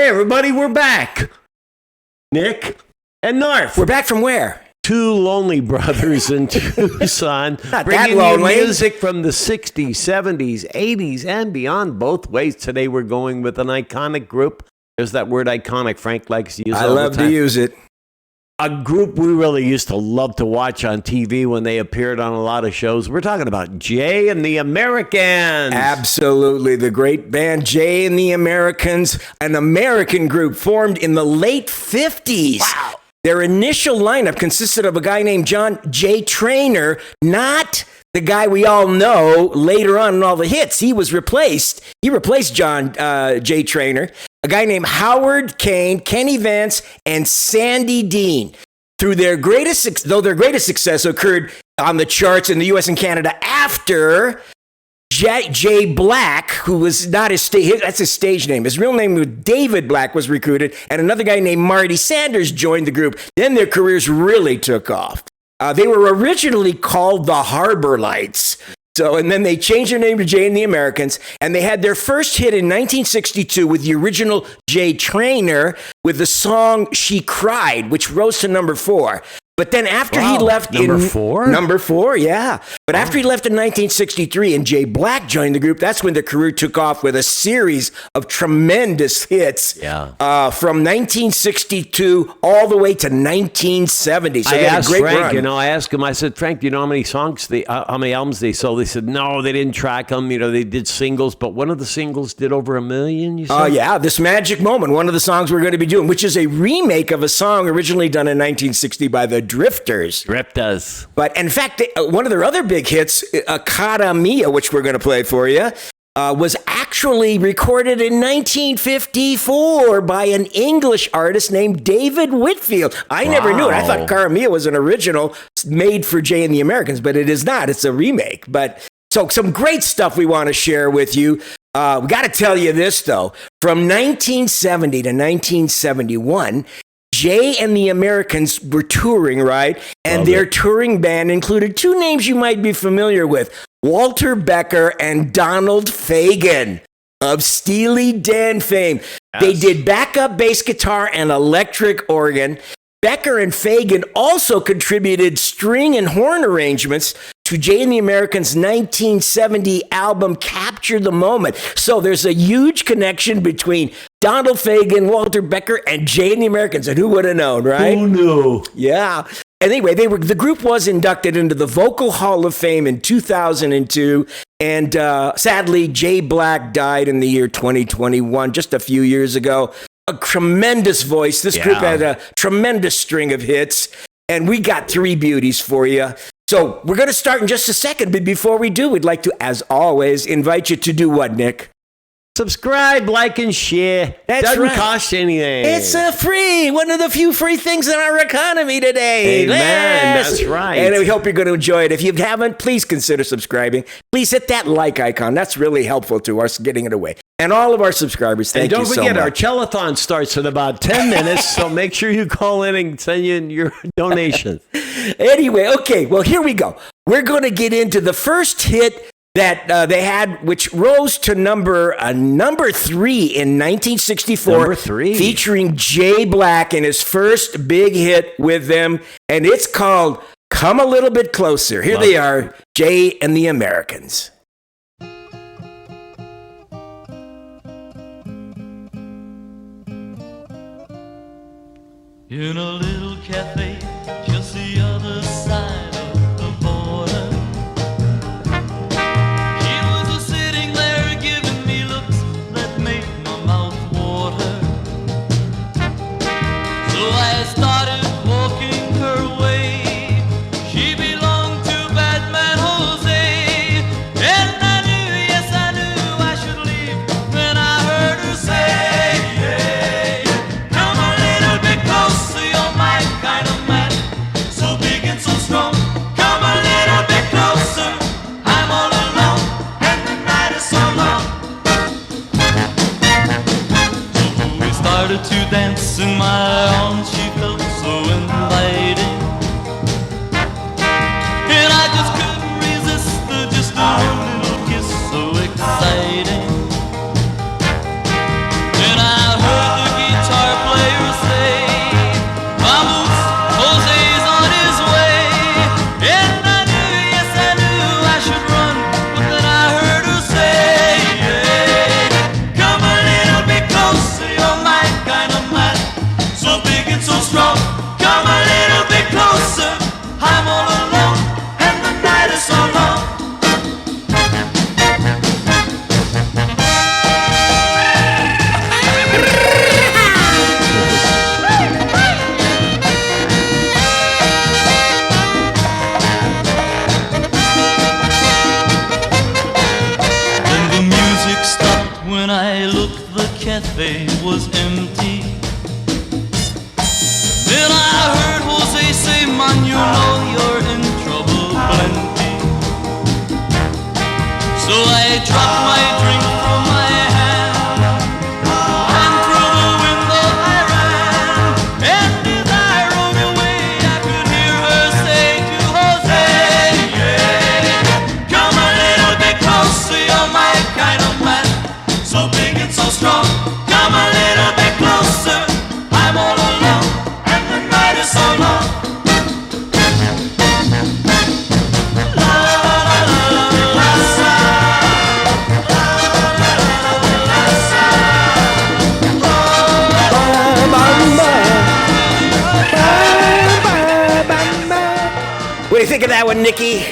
everybody, we're back. Nick and Knarf. We're back from where? Two lonely brothers in Tucson. Not bringing that lonely. you music from the 60s, 70s, 80s, and beyond, both ways. Today we're going with an iconic group. There's that word iconic Frank likes to use all the time. I love to use it. A group we really used to love to watch on TV when they appeared on a lot of shows. We're talking about Jay and the Americans. Absolutely. The great band Jay and the Americans, an American group formed in the late 50s. Wow. Their initial lineup consisted of a guy named John J. Trainer, not the guy we all know later on in all the hits. He replaced John J. Trainer. A guy named Howard Kane, Kenny Vance, and Sandy Dean. Though their greatest success occurred on the charts in the U.S. and Canada after Jay Black, who was not that's his stage name. His real name was David Black, was recruited, and another guy named Marty Sanders joined the group. Then their careers really took off. They were originally called the Harbor Lights. And then they changed their name to Jay and the Americans, and they had their first hit in 1962 with the original Jay Trainer with the song She Cried, which rose to number 4. But then after he left Number 4? Number 4, yeah. But after he left in 1963 and Jay Black joined the group, that's when their career took off with a series of tremendous hits from 1962 all the way to 1970. So I asked great Frank, run. I asked him, I said, Frank, do you know how many how many albums they sold? They said, no, they didn't track them. They did singles, but one of the singles did over 1 million, you said? Oh, yeah, This Magic Moment, one of the songs we're going to be doing, which is a remake of a song originally done in 1960 by the Drifters. But in fact, one of their other big hits, Cara Mia, which we're going to play for you, was actually recorded in 1954 by an English artist named David Whitfield. I never knew it. I thought Cara Mia was an original made for Jay and the Americans, but it is not. It's a remake. But so some great stuff we want to share with you. We got to tell you this, though. From 1970 to 1971, Jay and the Americans were touring, right? And their touring band included two names you might be familiar with, Walter Becker and Donald Fagen of Steely Dan fame. Yes. They did backup bass guitar and electric organ. Becker and Fagen also contributed string and horn arrangements to Jay and the Americans' 1970 album Capture the Moment. So there's a huge connection between Donald Fagen, Walter Becker, and Jay and the Americans. And who would have known, right? Who knew? Yeah. Anyway, the group was inducted into the Vocal Hall of Fame in 2002. And sadly, Jay Black died in the year 2021, just a few years ago. A tremendous voice. This group had a tremendous string of hits. And we got 3 beauties for you. So we're going to start in just a second. But before we do, we'd like to, as always, invite you to do what, Nick? Subscribe, like, and share. Doesn't cost anything. It's free. One of the few free things in our economy today. Amen. Yes. That's right. And we hope you're going to enjoy it. If you haven't, please consider subscribing. Please hit that like icon. That's really helpful to us getting it away. And all of our subscribers, thank you so much. And don't forget, our telethon starts in about 10 minutes, so make sure you call in and send in your donations. Anyway, okay, well, here we go. We're going to get into the first hit that they had, which rose to number 3 in 1964. Number 3. Featuring Jay Black and his first big hit with them. And it's called Come a Little Bit Closer. Here they are, Jay and the Americans. In a little cafe just the other side of the border, she was sitting there giving me looks that made my mouth water. So I started walking her way. She belonged to Batman Jose, and I knew, yes I knew I should leave when I heard her say, to dance in my arms, she felt so inviting, and I just couldn't resist just a little kiss so exciting. Then I heard the cafe was empty. Then I heard Jose say, man, you know you're in trouble plenty. So I dropped my drink from my hand, and through the window I ran. And as I rode away, I could hear her say to Jose, yeah, come a little bit closer, you're my kind of man, so big and so strong. Come a little bit closer, I'm all alone, and the night is so long. What do you think of that one, Nikki?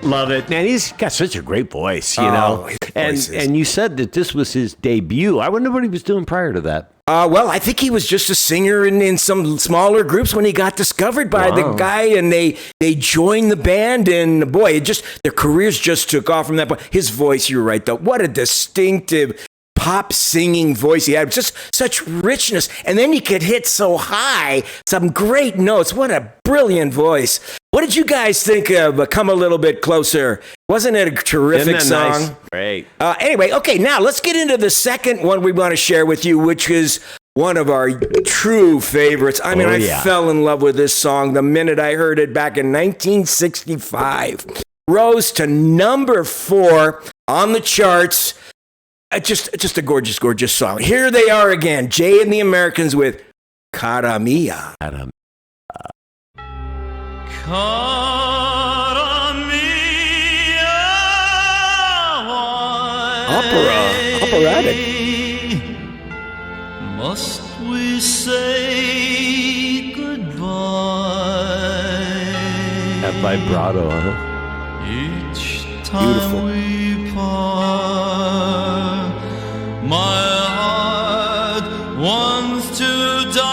Love it, man. He's got such a great voice, you Oh, know. his And voice is- and you said that this was his debut. I wonder what he was doing prior to that. Well, I think he was just a singer in some smaller groups when he got discovered by the guy, and they joined the band, and boy, their careers just took off from that point. His voice, you're right, though. What a distinctive pop singing voice he had. Just such richness. And then he could hit so high, some great notes. What a brilliant voice. What did you guys think of Come a Little Bit Closer? Wasn't it a terrific Isn't that song? nice? Great. Anyway, okay, now let's get into the second one we want to share with you, which is one of our true favorites. I mean, Oh, I yeah. fell in love with this song the minute I heard it back in 1965. Rose to number 4 on the charts. Just a gorgeous, gorgeous song. Here they are again, Jay and the Americans with Cara Mia. Cara Mia, Operatic. must we say goodbye? That vibrato, huh? Each time Beautiful. we part, my heart wants to die.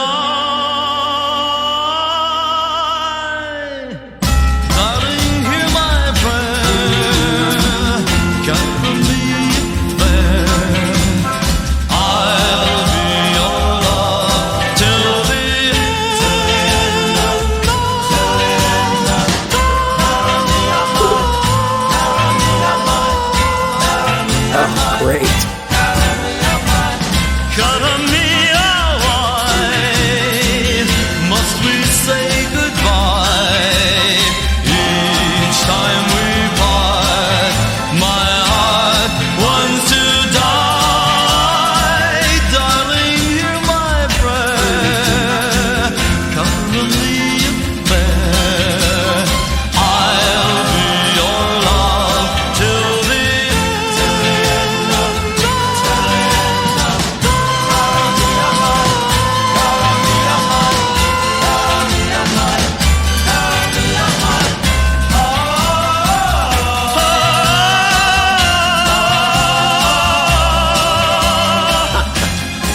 Darling, hear my prayer. Cover me fair. I'll be your love till the end of Great. Cara Mia, why must we say goodbye? Each time we part, my heart wants to die. Darling, hear my prayer. Cara Mia fair. I'll be your love till the end of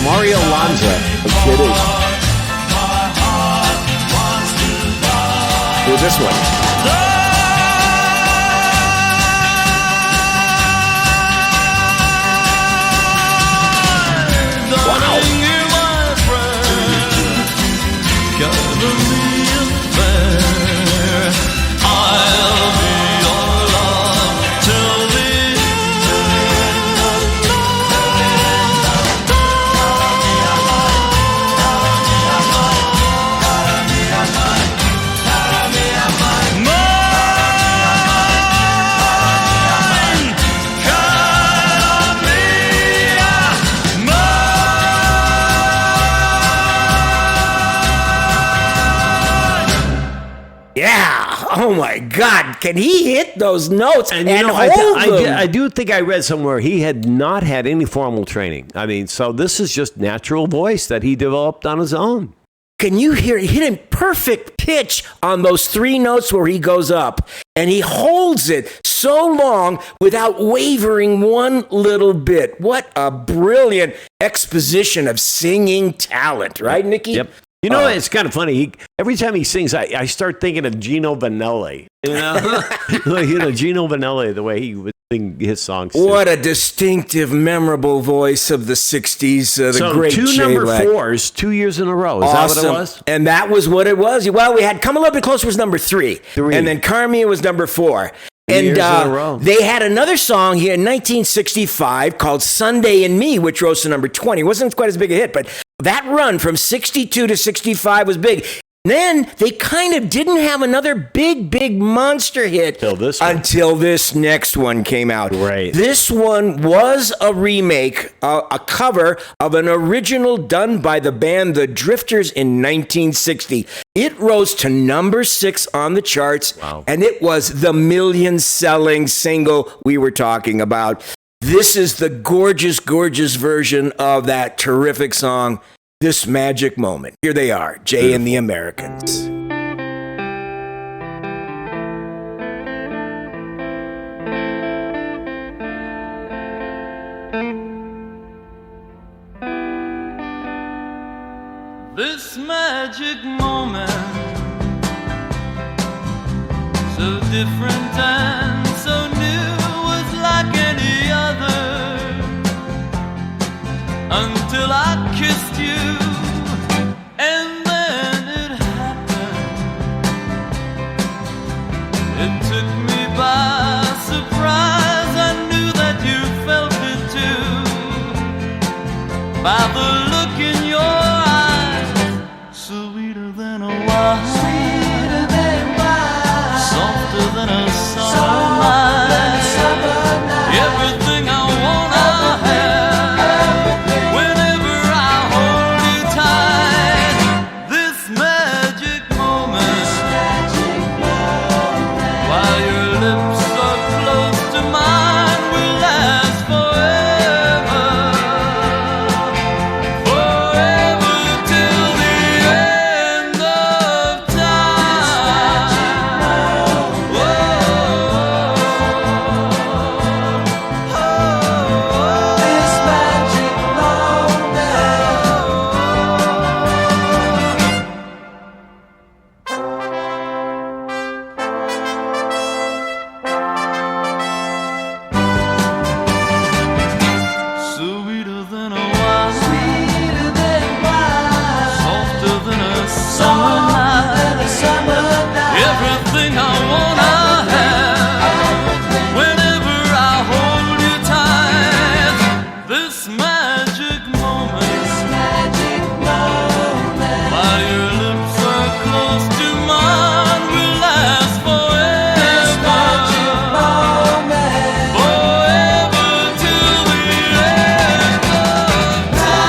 Mario Lanza. I'm kidding. Who's this one? Darling, hear my prayer. Cover me fair. I'll be your love till the end of mine. Cara Mia, Yeah. Oh my God. Can he hit those notes and, And you know, hold them? I do think I read somewhere he had not had any formal training. I mean, so this is just natural voice that he developed on his own. Can you hear he hit in perfect pitch on those 3 notes where he goes up, and he holds it so long without wavering one little bit. What a brilliant exposition of singing talent, right, Nikki? Yep. You know, it's kind of funny. Every time he sings, I start thinking of Gino Vanelli. You know, Gino Vanelli, the way he would sing his songs. What a distinctive, memorable voice of the 60s. The great two Jay number Black. 4s, 2 years in a row. Is that what it was? And that was what it was. Well, we had Come a Little Bit Closer was number 3. And then Cara Mia was number 4. And years in a row. they had another song here in 1965 called Sunday and Me, which rose to number 20. It wasn't quite as big a hit, but that run from 62 to 65 was big. Then they kind of didn't have another big monster hit until this next one came out. Right. This one was a remake, a cover of an original done by the band The Drifters in 1960. It rose to number 6 on the charts, and it was the million-selling single we were talking about. This is the gorgeous version of that terrific song, This Magic Moment. Here they are, Jay and the Americans. This magic moment, so different and so new, was like any other, until I kissed you, and then it happened. It took me by surprise. I knew that you felt it too, by the look in your eyes, sweeter than a wine, softer than a summer night. Everything I want, I have. Whenever I hold you tight, this magic moment, while your lips are close to mine, will last forever, forever till the end of time. This magic moment. Sweeter than a wine, softer than a summer night. Everything I want, I have. Whenever I hold you tight, this magic moment, while your lips are close to mine, will last forever, forever till the end of time.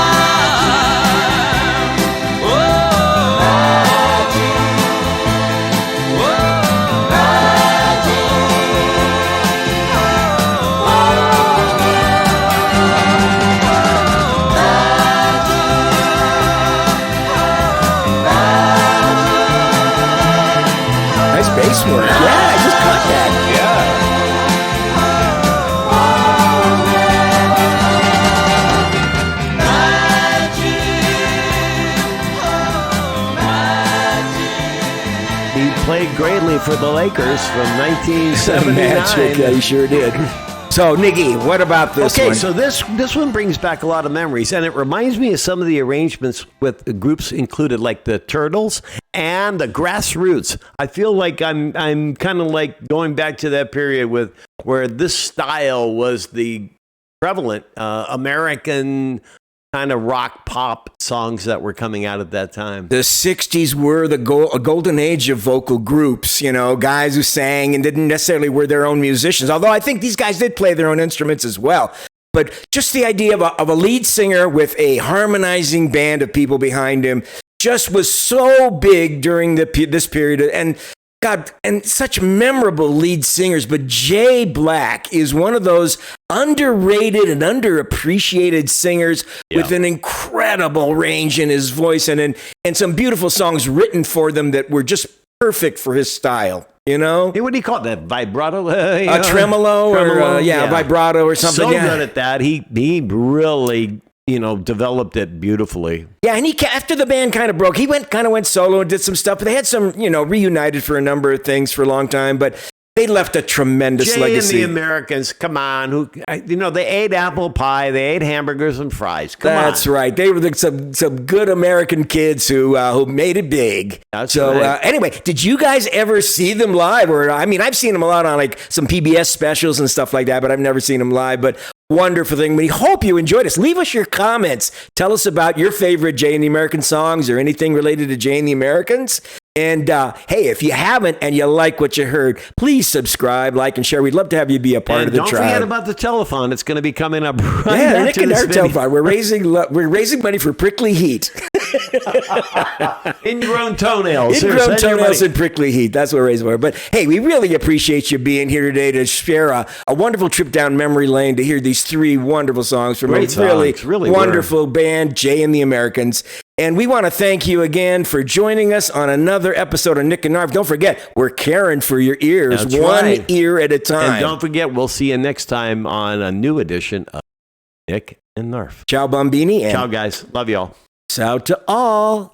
Nice bass work. Yeah, I just caught that. He played greatly for the Lakers from 1979. Magic, yeah, he sure did. So, Niggy, what about this one? Okay, so this one brings back a lot of memories, and it reminds me of some of the arrangements with the groups included, like the Turtles and the Grassroots. I feel like I'm kind of like going back to that period with where this style was the prevalent American kind of rock pop songs that were coming out at that time. The 60s were the golden age of vocal groups, you know, guys who sang and didn't necessarily were their own musicians, although I think these guys did play their own instruments as well. But just the idea of a lead singer with a harmonizing band of people behind him just was so big during this period. And God, and such memorable lead singers, but Jay Black is one of those underrated and underappreciated singers with an incredible range in his voice and some beautiful songs written for them that were just perfect for his style. You know? Hey, what do you call it? That vibrato? Tremolo or vibrato or something. So good at that. He really, developed it beautifully. Yeah, and after the band kind of broke, he went solo and did some stuff. But they had some, reunited for a number of things for a long time. But They left a tremendous Jay legacy. and the Americans, come on, they ate apple pie, they ate hamburgers and fries. Come on. That's right. They were some good American kids who made it big. That's right. Anyway, did you guys ever see them live? Or I've seen them a lot on like some PBS specials and stuff like that, but I've never seen them live. But wonderful thing. We hope you enjoyed us. Leave us your comments. Tell us about your favorite Jay and the American songs or anything related to Jay and the Americans. And hey, if you haven't and you like what you heard, please subscribe, like, and share. We'd love to have you be a part of the tribe. Don't forget about the telethon. It's going to be coming up right yeah, after Nick and this our video. telethon. We're raising money for Prickly Heat. Ingrown toenails. Ingrown toenails and prickly heat. That's what we're raising for. But hey, we really appreciate you being here today to share a wonderful trip down memory lane to hear these three wonderful songs from Great songs. Really wonderful band, Jay and the Americans. And we want to thank you again for joining us on another episode of Nick and Knarf. Don't forget, we're caring for your ears, That's one right. ear at a time. And don't forget, we'll see you next time on a new edition of Nick and Knarf. Ciao, Bambini. And Ciao, guys. Love y'all. ciao to all.